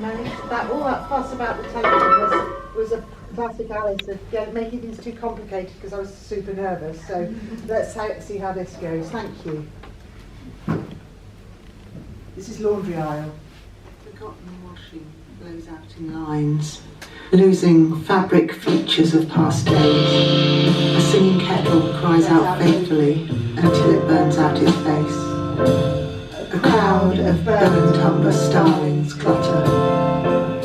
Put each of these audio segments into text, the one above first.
managed that. All that fuss about the telephone was a classic Alice of making things too complicated because I was super nervous. So let's see how this goes. Thank you. This is laundry aisle. Forgotten washing blows out in lines, losing fabric features of past days. A singing kettle cries out faithfully until it burns out its face. A crowd of burn tumbler starlings clutter.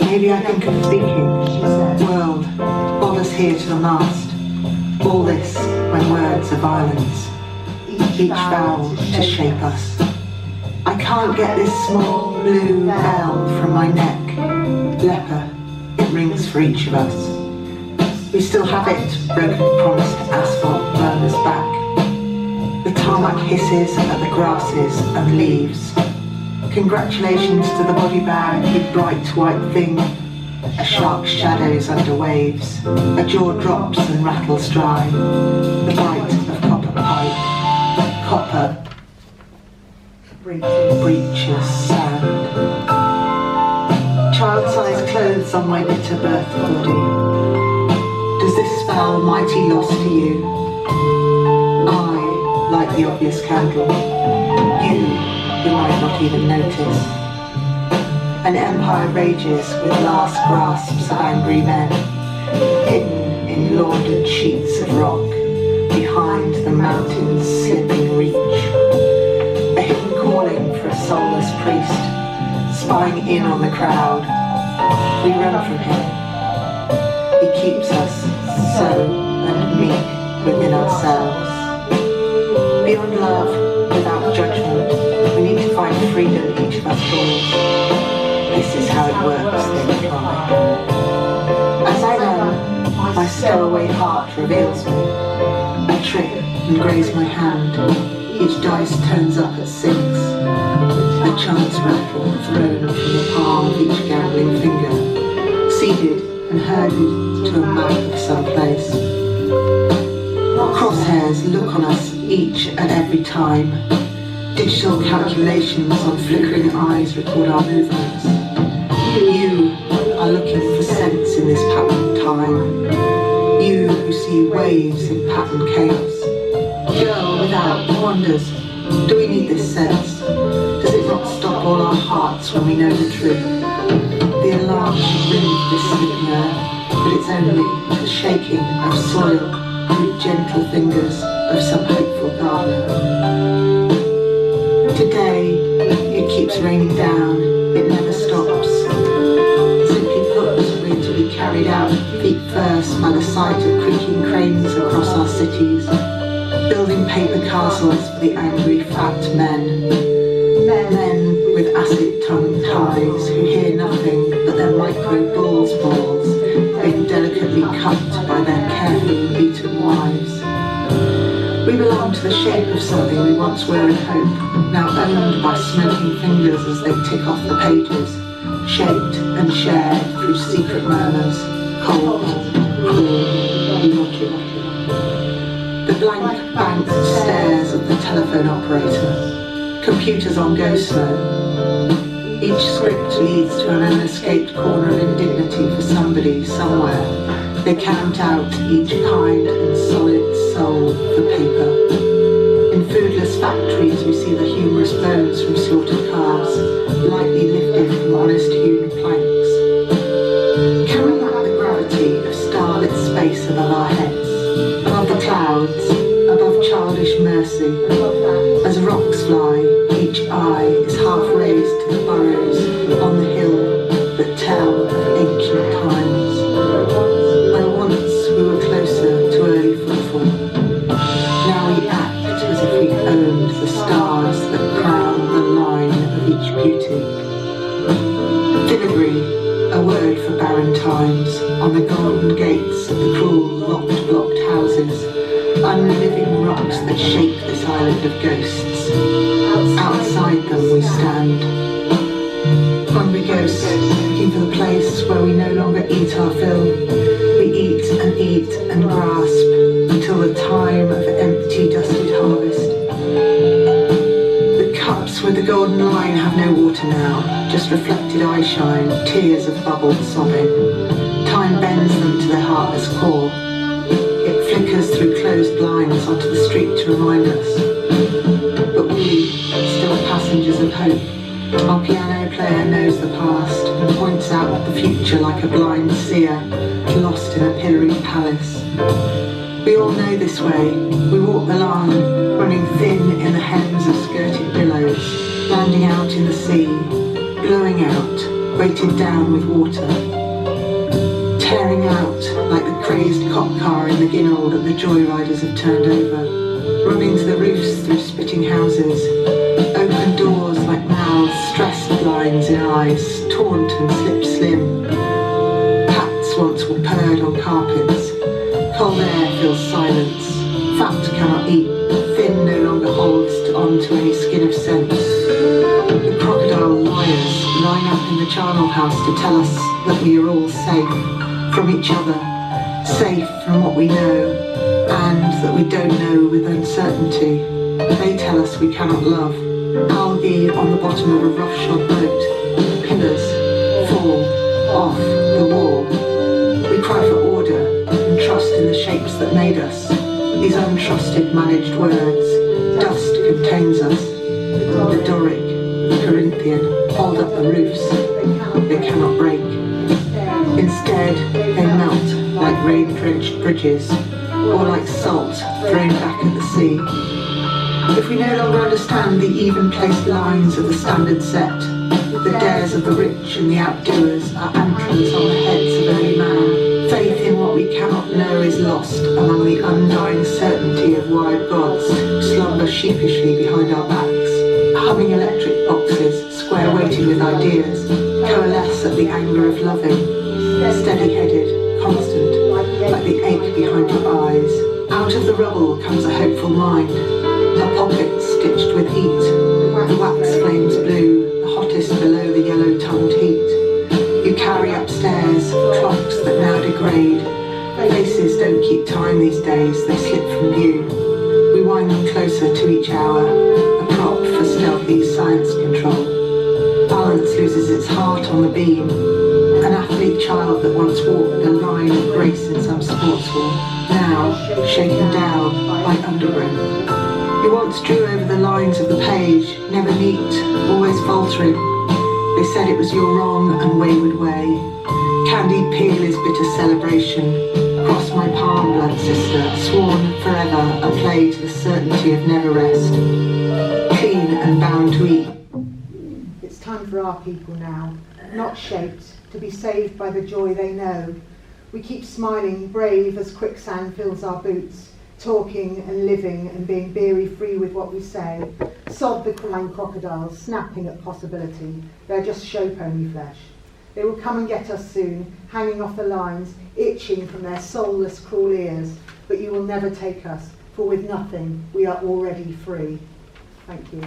Maybe I think of speaking, she said. World, hold us here to the mast. All this when words are violence. Each vowel to shape us. I can't get this small blue bell from my neck. Leper, it rings for each of us. We still have it, broken promised asphalt burn us back. The tarmac hisses at the grasses and leaves. Congratulations to the body bag with bright white thing. A shark shadows under waves. A jaw drops and rattles dry. The bite of copper pipe. Copper breaches sand. Child-sized clothes on my bitter birth body. Does this spell mighty loss to you? I light the obvious candle. You who might not even notice. An empire rages with last grasps of angry men, hidden in laundered sheets of rock, behind the mountain's slipping reach. A hidden calling for a soulless priest, spying in on the crowd. We run from him. He keeps us so and meek within ourselves. Beyond love, without judgment, we need to find freedom each of us calls. This is how it works, they reply. As I run, my stowaway heart reveals me. I trip and graze my hand. Each dice turns up at 6. A chance rattle thrown from the palm of each gambling finger, seeded and herded to a map of some place. Crosshairs look on us each and every time. Digital calculations on flickering eyes record our movements. You are looking for sense in this patterned time. You who see waves in patterned chaos. Girl without wonders, do we need this sense? Does it not stop all our hearts when we know the truth? The alarm should ring this sleeping earth, but it's only the shaking of soil with gentle fingers of some hopeful gardener. Today, it keeps raining down, it never stops. Simply put, we're to be carried out feet first by the sight of creaking cranes across our cities, building paper castles for the angry fat men. Men with acid-tongue ties who hear nothing but their micro-balls being delicately cut by their carefully beaten wives. We belong to the shape of something we once were in hope, now owned by smoking fingers as they tick off the pages, shaped and shared through secret murmurs, cold, cruel, innocuous. The blank banked stares of the telephone operator, computers on ghost mode. Each script leads to an unescaped corner of indignity for somebody, somewhere. They count out each kind and solid soul for paper. In foodless factories we see the humorous bones from slaughtered calves, lightly lifted from honest hewn planks. Can we lack the gravity of starlit space above our heads, above the clouds, above childish mercy? As rocks fly, each eye is half raised to the burrows on the hill that tell of ancient times. Where once we were closer to early footfall, now we act as if we owned the stars that crown the line of each beauty. Filigree, a word for barren times, on the golden gates of the cruel locked blocked houses, unliving rocks that shape this island of ghosts. Outside them we stand, hungry ghosts looking for the place where we no longer eat our fill. We eat and grasp until the time of empty dusted harvest. The cups with the golden line have no water now, just reflected eye shine, tears of bubbled sobbing. Time bends them to their heartless core. It flickers through closed blinds onto the street to remind us. But we, still passengers of hope, our piano player knows the past and points out the future like a blind seer, lost in a pilloried palace. We all know this way. We walk the line, running thin in the hems of skirted billows, landing out in the sea, blowing out, weighted down with water, tearing out like the crazed cop car in the Guinaud that the joyriders have turned over, running to the roofs through spitting houses, open doors like mouths, stressed lines in eyes, taunt and slip slim. Cats once were purred on carpets. Cold air fills silence. Fat cannot eat. Thin no longer holds on to any skin of sense. The crocodile liars line up in the charnel house to tell us that we are all safe from each other, safe from what we know, and that we don't know with uncertainty. They tell us we cannot love. Algae on the bottom of a roughshod boat. Pillars fall off the wall. We cry for order and trust in the shapes that made us. These untrusted managed words. Dust contains us. The Doric, the Corinthian, hold up the roofs. They cannot break. Instead, they melt like rain-drenched bridges, or like salt thrown back at the sea. If we no longer understand the even-placed lines of the standard set, the dares of the rich and the outdoers are antlers on the heads of every man. Faith in what we cannot know is lost among the undying certainty of wired gods who slumber sheepishly behind our backs. Humming electric boxes, square-weighted with ideas, coalesce at the anger of loving, steady-headed, constant, like the ache behind your eyes. Out of the rubble comes a hopeful mind, a pocket stitched with heat, the wax flames blue, the hottest below the yellow-tongued heat. You carry upstairs clocks that now degrade. Faces don't keep time these days, they slip from view. We wind them closer to each hour, a prop for stealthy science control. Balance loses its heart on the beam. An athlete child that once walked a line of grace in some sports hall, now shaken down by undergrowth. You once drew over the lines of the page, never neat, always faltering. They said it was your wrong and wayward way. Candied peel is bitter celebration. Cross my palm, blood sister, sworn forever, a play to the certainty of never rest. Clean and bound to eat. It's time for our people now, not shaped, to be saved by the joy they know. We keep smiling, brave as quicksand fills our boots, talking and living and being beery free with what we say. Sod the crying crocodiles, snapping at possibility. They're just show-pony flesh. They will come and get us soon, hanging off the lines, itching from their soulless, cruel ears. But you will never take us, for with nothing we are already free. Thank you.